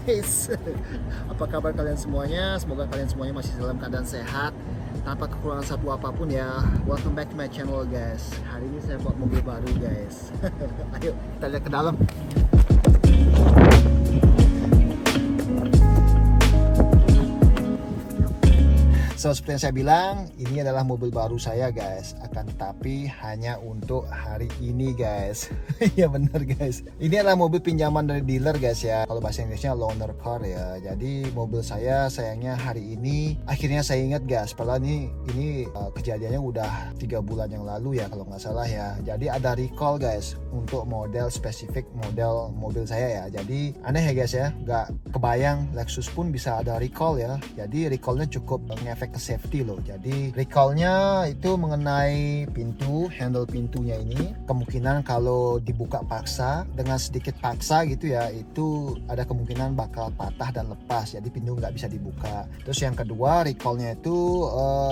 guys. Apa kabar kalian semuanya? Semoga kalian semuanya masih dalam keadaan sehat, tanpa kekurangan satu apapun ya. Welcome back to my channel guys. Hari ini saya buat mobil baru guys. Ayo kita lihat ke dalam. So, seperti yang saya bilang, ini adalah mobil baru saya guys. Akan tetapi hanya untuk hari ini guys. Ya benar guys. Ini adalah mobil pinjaman dari dealer guys ya. Kalau bahasa Inggrisnya loaner car ya. Jadi mobil saya sayangnya hari ini akhirnya saya ingat guys. Padahal ini kejadiannya udah 3 bulan yang lalu ya kalau nggak salah ya. Jadi ada recall guys untuk model spesifik model mobil saya ya. Jadi aneh ya guys ya. Nggak kebayang Lexus pun bisa ada recall ya. Jadi recallnya cukup ngefek ke safety loh. Jadi recallnya itu mengenai pintu, handle pintunya ini. Kemungkinan kalau dibuka paksa dengan sedikit paksa gitu ya, itu ada kemungkinan bakal patah dan lepas. Jadi pintu nggak bisa dibuka. Terus yang kedua recallnya itu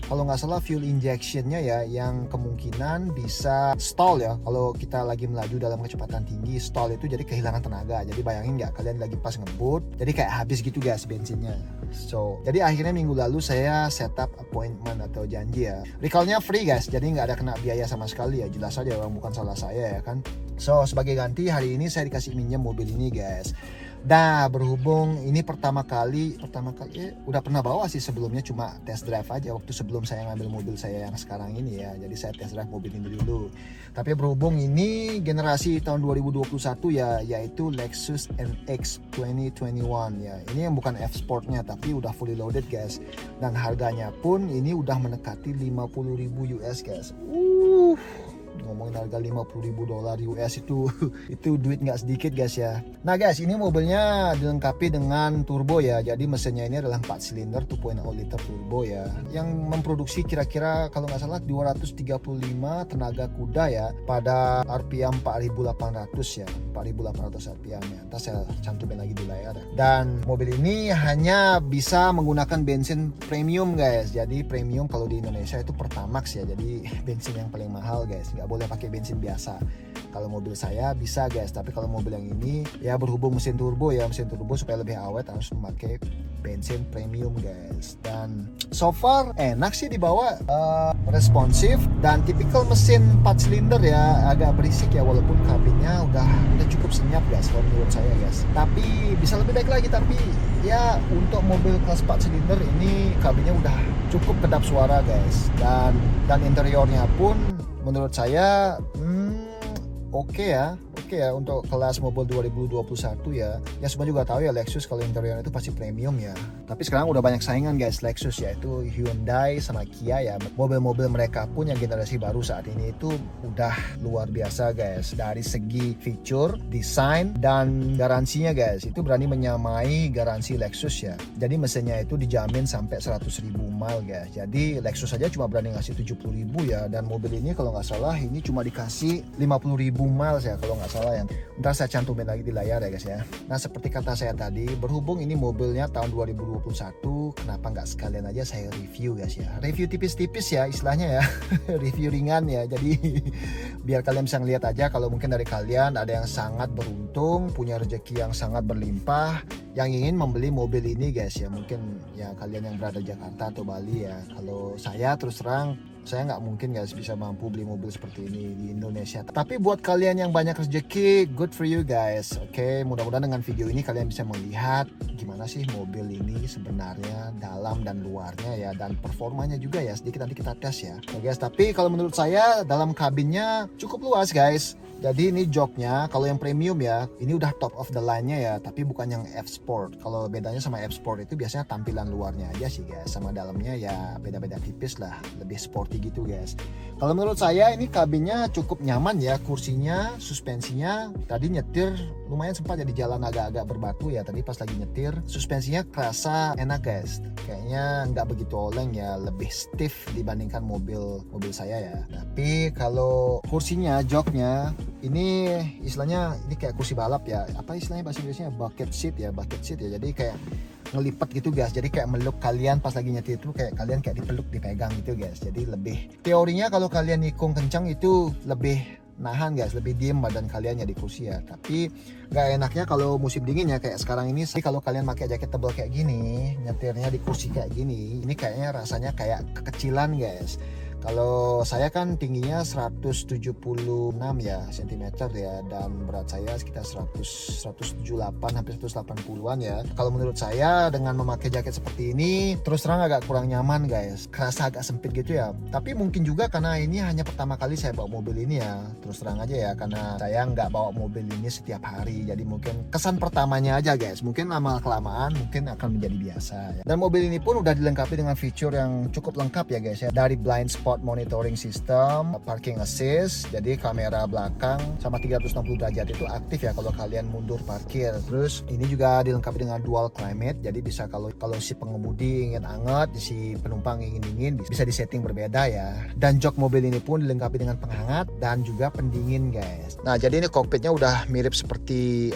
kalau nggak salah fuel injectionnya ya, yang kemungkinan bisa stall ya. Kalau kita lagi melaju dalam kecepatan tinggi, stall itu jadi kehilangan tenaga. Jadi bayangin nggak kalian lagi pas ngebut, jadi kayak habis gitu guys bensinnya. So jadi akhirnya minggu lalu saya setup appointment atau janji ya. Recallnya free guys, jadi nggak ada kena biaya sama sekali ya. Jelas aja orang bukan salah saya ya kan. So sebagai ganti hari ini saya dikasih minjem mobil ini guys. Nah berhubung ini pertama kali udah pernah bawa sih sebelumnya, cuma test drive aja waktu sebelum saya ngambil mobil saya yang sekarang ini ya. Jadi saya test drive mobil ini dulu. Tapi berhubung ini generasi tahun 2021 ya, yaitu Lexus NX 2021 ya. Ini yang bukan F Sportnya tapi udah fully loaded guys. Dan harganya pun ini udah mendekati 50.000 US guys. Ngomongin harga 50.000 dolar US itu duit nggak sedikit guys ya. Nah guys, ini mobilnya dilengkapi dengan turbo ya. Jadi mesinnya ini adalah 4 silinder 2.0 liter turbo ya, yang memproduksi kira-kira kalau nggak salah 235 tenaga kuda ya, pada RPM 4.800 ya, 4.800 RPM ya. Ntar saya cantumin lagi di layar ya. Dan mobil ini hanya bisa menggunakan bensin premium guys. Jadi premium kalau di Indonesia itu Pertamax ya. Jadi bensin yang paling mahal guys, nggak boleh pakai bensin biasa. Kalau mobil saya bisa guys, tapi kalau mobil yang ini ya berhubung mesin turbo ya, mesin turbo supaya lebih awet harus memakai bensin premium guys. Dan so far enak sih dibawa, responsif dan tipikal mesin 4 silinder ya, agak berisik ya walaupun kabinnya udah cukup senyap guys kalau menurut saya guys. Tapi bisa lebih baik lagi, tapi ya untuk mobil kelas 4 silinder ini kabinnya udah cukup kedap suara guys. Dan interiornya pun menurut saya oke ya untuk kelas mobil 2021 ya. Ya semua juga tahu ya Lexus kalau interior itu pasti premium ya. Tapi sekarang udah banyak saingan guys Lexus, yaitu Hyundai sama Kia ya. Mobil-mobil mereka pun yang generasi baru saat ini itu udah luar biasa guys. Dari segi feature, desain, dan garansinya guys, itu berani menyamai garansi Lexus ya. Jadi mesinnya itu dijamin sampai 100.000 mile guys. Jadi Lexus saja cuma berani ngasih 70.000 ya. Dan mobil ini kalau nggak salah ini cuma dikasih 50.000 miles ya kalau nggak salah ya. Ntar saya cantumin lagi di layar ya guys ya. Nah seperti kata saya tadi, berhubung ini mobilnya tahun 2021, kenapa nggak sekalian aja saya review guys ya. Review tipis-tipis ya istilahnya ya. Review ringan ya. Jadi biar kalian bisa ngeliat aja kalau mungkin dari kalian ada yang sangat beruntung, punya rezeki yang sangat berlimpah, yang ingin membeli mobil ini guys ya. Mungkin ya kalian yang berada di Jakarta atau Bali ya. Kalau saya terus terang, saya nggak mungkin guys bisa mampu beli mobil seperti ini di Indonesia. Tapi buat kalian yang banyak rezeki, good for you guys. Oke, mudah-mudahan dengan video ini kalian bisa melihat gimana sih mobil ini sebenarnya dalam dan luarnya ya, dan performanya juga ya. Sedikit nanti kita tes ya. Oke guys, tapi kalau menurut saya dalam kabinnya cukup luas guys. Jadi ini joknya kalau yang premium ya, ini udah top of the line-nya ya, tapi bukan yang F Sport. Kalau bedanya sama F Sport itu biasanya tampilan luarnya aja sih guys, sama dalamnya ya beda-beda tipis lah, lebih sporty gitu guys. Kalau menurut saya ini kabinnya cukup nyaman ya, kursinya, suspensinya. Tadi nyetir lumayan sempat jadi jalan agak-agak berbatu ya tadi pas lagi nyetir. Suspensinya kerasa enak guys, kayaknya nggak begitu oleng ya, lebih stiff dibandingkan mobil saya ya. Tapi kalau kursinya, joknya ini istilahnya ini kayak kursi balap ya, apa istilahnya bahasa Inggrisnya, bucket seat ya. Jadi kayak ngelipat gitu guys, jadi kayak meluk kalian pas lagi nyetir itu, kayak kalian kayak dipeluk, dipegang gitu guys. Jadi lebih teorinya kalau kalian nikung kencang itu lebih nahan guys, lebih diem badan kalian ya di kursi ya. Tapi nggak enaknya kalau musim dingin ya kayak sekarang ini sih, kalau kalian pakai jaket tebal kayak gini, nyetirnya di kursi kayak gini, ini kayaknya rasanya kayak kekecilan guys. Kalau saya kan tingginya 176 ya cm ya, dan berat saya sekitar 178 hampir 180-an ya. Kalau menurut saya dengan memakai jaket seperti ini terus terang agak kurang nyaman guys, kerasa agak sempit gitu ya. Tapi mungkin juga karena ini hanya pertama kali saya bawa mobil ini ya, terus terang aja ya, karena saya nggak bawa mobil ini setiap hari, jadi mungkin kesan pertamanya aja guys, mungkin lama kelamaan mungkin akan menjadi biasa ya. Dan mobil ini pun udah dilengkapi dengan fitur yang cukup lengkap ya guys ya, dari blind spot monitoring system, parking assist, jadi kamera belakang sama 360 derajat itu aktif ya kalau kalian mundur parkir. Terus ini juga dilengkapi dengan dual climate, jadi bisa kalau si pengemudi ingin hangat, si penumpang ingin dingin, bisa disetting berbeda ya. Dan jok mobil ini pun dilengkapi dengan penghangat dan juga pendingin guys. Nah jadi ini kokpitnya udah mirip seperti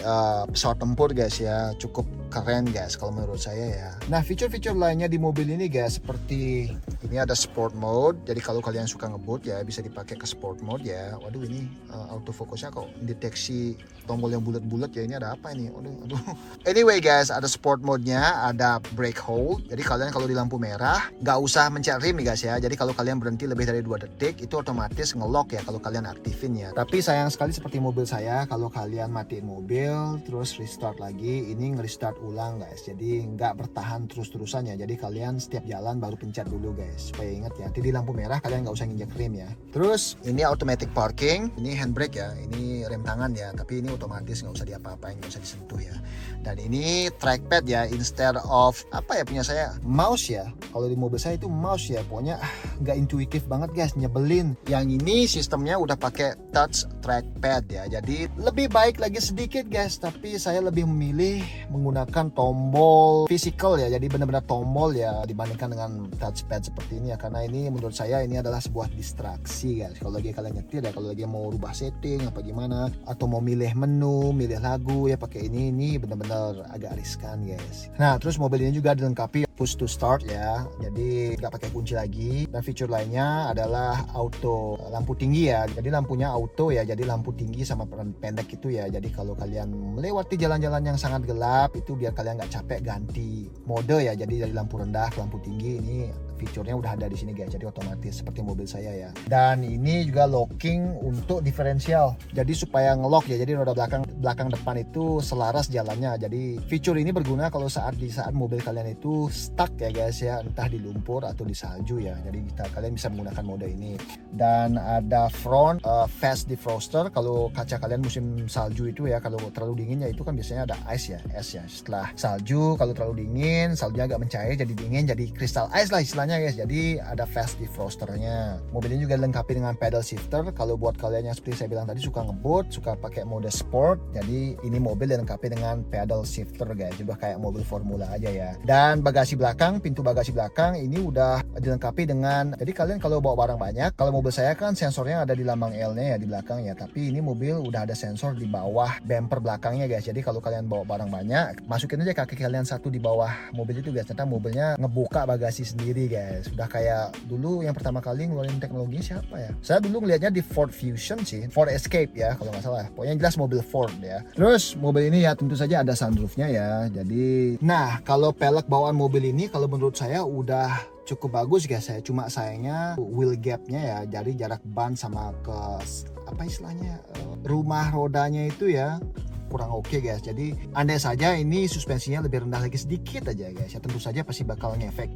pesawat tempur guys ya, cukup keren guys kalau menurut saya ya. Nah fitur-fitur lainnya di mobil ini guys, seperti ini ada sport mode, jadi kalau kalian suka ngebut ya bisa dipakai ke sport mode ya. Waduh ini autofocusnya kok deteksi tombol yang bulat-bulat ya, ini ada apa ini? Aduh. Anyway guys, ada sport mode-nya, ada brake hold, jadi kalian kalau di lampu merah nggak usah mencet rem nih guys ya, jadi kalau kalian berhenti lebih dari 2 detik itu otomatis ngelock ya kalau kalian aktifin ya. Tapi sayang sekali seperti mobil saya, kalau kalian matiin mobil terus restart lagi, ini nge-restart ulang guys, jadi nggak bertahan terus-terusan ya, jadi kalian setiap jalan baru pencet dulu guys, supaya ingat ya, di lampu merah kalian nggak usah nginjek rem ya. Terus ini automatic parking, ini handbrake ya, ini rem tangan ya, tapi ini otomatis nggak usah diapa-apain, nggak usah disentuh ya. Dan ini trackpad ya, instead of apa ya punya saya mouse ya, kalau di mobil saya itu mouse ya, pokoknya nggak intuitif banget guys, nyebelin. Yang ini sistemnya udah pakai touch trackpad ya, jadi lebih baik lagi sedikit guys, tapi saya lebih memilih menggunakan tombol physical ya, jadi benar-benar tombol ya dibandingkan dengan touchpad seperti ini ya, karena ini menurut saya ini adalah sebuah distraksi guys. Kalau lagi kalian nyetir ya, kalau lagi mau rubah setting apa gimana, atau mau milih menu, milih lagu ya pakai ini benar-benar agak riskan guys. Nah terus mobil ini juga dilengkapi push to start ya, jadi nggak pakai kunci lagi. Dan fitur lainnya adalah auto lampu tinggi ya, jadi lampunya auto ya, jadi lampu tinggi sama pendek itu ya, jadi kalau kalian melewati jalan-jalan yang sangat gelap itu biar kalian nggak capek ganti mode ya, jadi dari lampu rendah ke lampu tinggi. Ini fiturnya udah ada di sini guys, jadi otomatis seperti mobil saya ya. Dan ini juga locking untuk diferensial, jadi supaya ngelock ya, jadi roda belakang depan itu selaras jalannya. Jadi fitur ini berguna kalau saat mobil kalian itu stuck ya guys ya, entah di lumpur atau di salju ya, jadi kalian bisa menggunakan mode ini. Dan ada front fast defroster, kalau kaca kalian musim salju itu ya, kalau terlalu dingin ya itu kan biasanya ada ice ya, es ya, setelah salju kalau terlalu dingin saljunya agak mencair jadi dingin, jadi kristal ice lah istilahnya guys, jadi ada fast defrosternya. Mobil ini juga dilengkapi dengan pedal shifter, kalau buat kalian yang seperti saya bilang tadi suka ngebut, suka pakai mode sport, jadi ini mobil dilengkapi dengan pedal shifter guys, udah kayak mobil formula aja ya. Dan bagasi belakang, pintu bagasi belakang ini udah dilengkapi dengan, jadi kalian kalau bawa barang banyak, kalau mobil saya kan sensornya ada di lambang L-nya ya di belakang ya, tapi ini mobil udah ada sensor di bawah bumper belakangnya guys, jadi kalau kalian bawa barang banyak, masukin aja kaki kalian satu di bawah mobil itu guys, ternyata mobilnya ngebuka bagasi sendiri guys. Udah kayak dulu yang pertama kali ngeluarin teknologi siapa ya, saya dulu ngelihatnya di Ford Fusion sih, Ford Escape ya kalau nggak salah, pokoknya jelas mobil Ford ya. Terus mobil ini ya tentu saja ada sunroofnya ya, jadi nah kalau pelek bawaan mobil ini kalau menurut saya udah cukup bagus guys ya, cuma sayangnya wheel gapnya ya, jadi jarak ban sama ke apa istilahnya rumah rodanya itu ya kurang oke guys. Jadi andai saja ini suspensinya lebih rendah lagi sedikit aja guys ya, tentu saja pasti bakal ngefek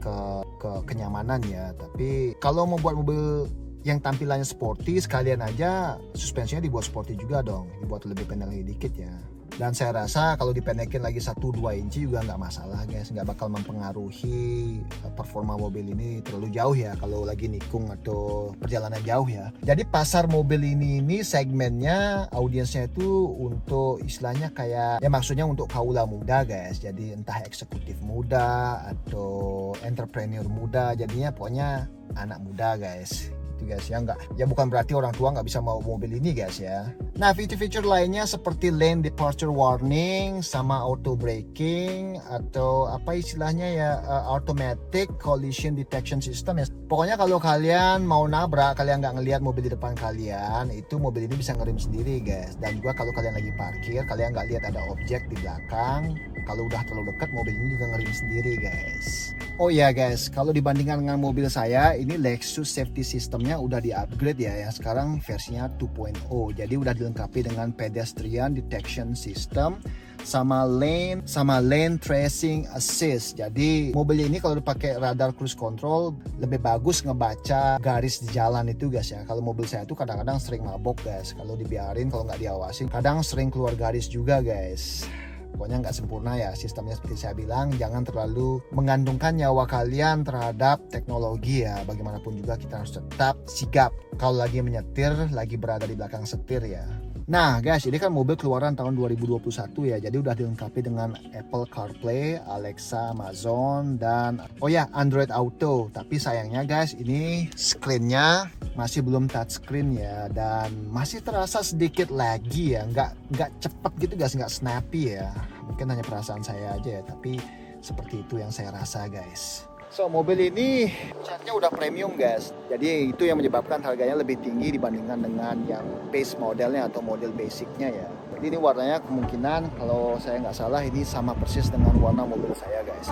ke kenyamanan ya. Tapi kalau mau buat mobil yang tampilannya sporty, sekalian aja suspensinya dibuat sporty juga dong, dibuat lebih pendek lagi dikit ya. Dan saya rasa kalau dipendekin lagi 1-2 inci juga nggak masalah guys, nggak bakal mempengaruhi performa mobil ini terlalu jauh ya kalau lagi nikung atau perjalanan jauh ya. Jadi pasar mobil ini segmennya audiensnya itu untuk istilahnya kayak ya, maksudnya untuk kaula muda guys, jadi entah eksekutif muda atau entrepreneur muda, jadinya pokoknya anak muda guys gitu guys ya. Nggak, ya bukan berarti orang tua nggak bisa mau mobil ini guys ya. Nah, fitur-fitur lainnya seperti lane departure warning sama auto braking atau apa istilahnya ya, automatic collision detection system ya. Pokoknya kalau kalian mau nabrak, kalian nggak ngelihat mobil di depan kalian, itu mobil ini bisa ngerem sendiri guys. Dan juga kalau kalian lagi parkir, kalian nggak lihat ada objek di belakang, kalau udah terlalu dekat mobil ini juga ngerem sendiri guys. Oh iya guys, kalau dibandingkan dengan mobil saya, ini Lexus safety systemnya udah di-upgrade ya. Yang sekarang versinya 2.0. Jadi udah dilengkapi dengan pedestrian detection system sama lane tracing assist. Jadi mobil ini kalau dipakai radar cruise control lebih bagus ngebaca garis di jalan itu guys ya. Kalau mobil saya tuh kadang-kadang sering mabok guys. Kalau dibiarin, kalau nggak diawasin, kadang sering keluar garis juga guys. Pokoknya nggak sempurna ya sistemnya, seperti saya bilang. Jangan terlalu menggantungkan nyawa kalian terhadap teknologi ya. Bagaimanapun juga kita harus tetap sigap kalau lagi menyetir, lagi berada di belakang setir ya. Nah guys, ini kan mobil keluaran tahun 2021 ya. Jadi udah dilengkapi dengan Apple CarPlay, Alexa, Amazon, dan oh ya, Android Auto. Tapi sayangnya guys, ini screen-nya masih belum touchscreen ya, dan masih terasa sedikit laggy ya. Nggak cepet gitu guys, nggak snappy ya. Mungkin hanya perasaan saya aja ya, tapi seperti itu yang saya rasa guys. So, mobil ini catnya udah premium guys. Jadi itu yang menyebabkan harganya lebih tinggi dibandingkan dengan yang base modelnya atau model basicnya ya. Jadi ini warnanya kemungkinan kalau saya nggak salah ini sama persis dengan warna mobil saya guys.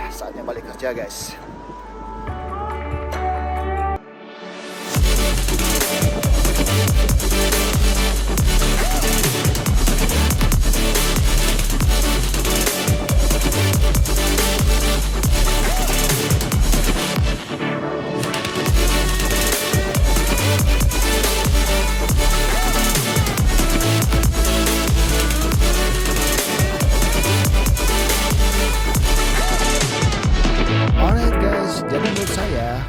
Saatnya balik kerja guys.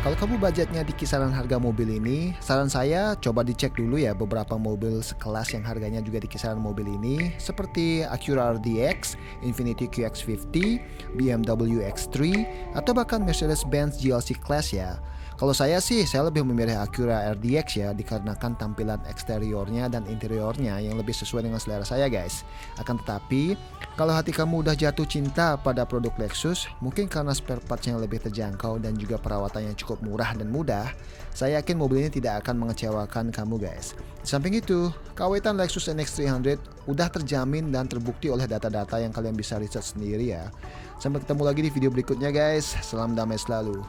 Kalau kamu budgetnya di kisaran harga mobil ini, saran saya coba dicek dulu ya beberapa mobil sekelas yang harganya juga di kisaran mobil ini, seperti Acura RDX, Infiniti QX50, BMW X3, atau bahkan Mercedes-Benz GLC Class ya. Kalau saya sih, saya lebih memilih Acura RDX ya, dikarenakan tampilan eksteriornya dan interiornya yang lebih sesuai dengan selera saya guys. Akan tetapi, kalau hati kamu udah jatuh cinta pada produk Lexus, mungkin karena spare parts yang lebih terjangkau dan juga perawatan yang cukup murah dan mudah, saya yakin mobil ini tidak akan mengecewakan kamu guys. Di samping itu, keawetan Lexus NX 300 udah terjamin dan terbukti oleh data-data yang kalian bisa research sendiri ya. Sampai ketemu lagi di video berikutnya guys, salam damai selalu.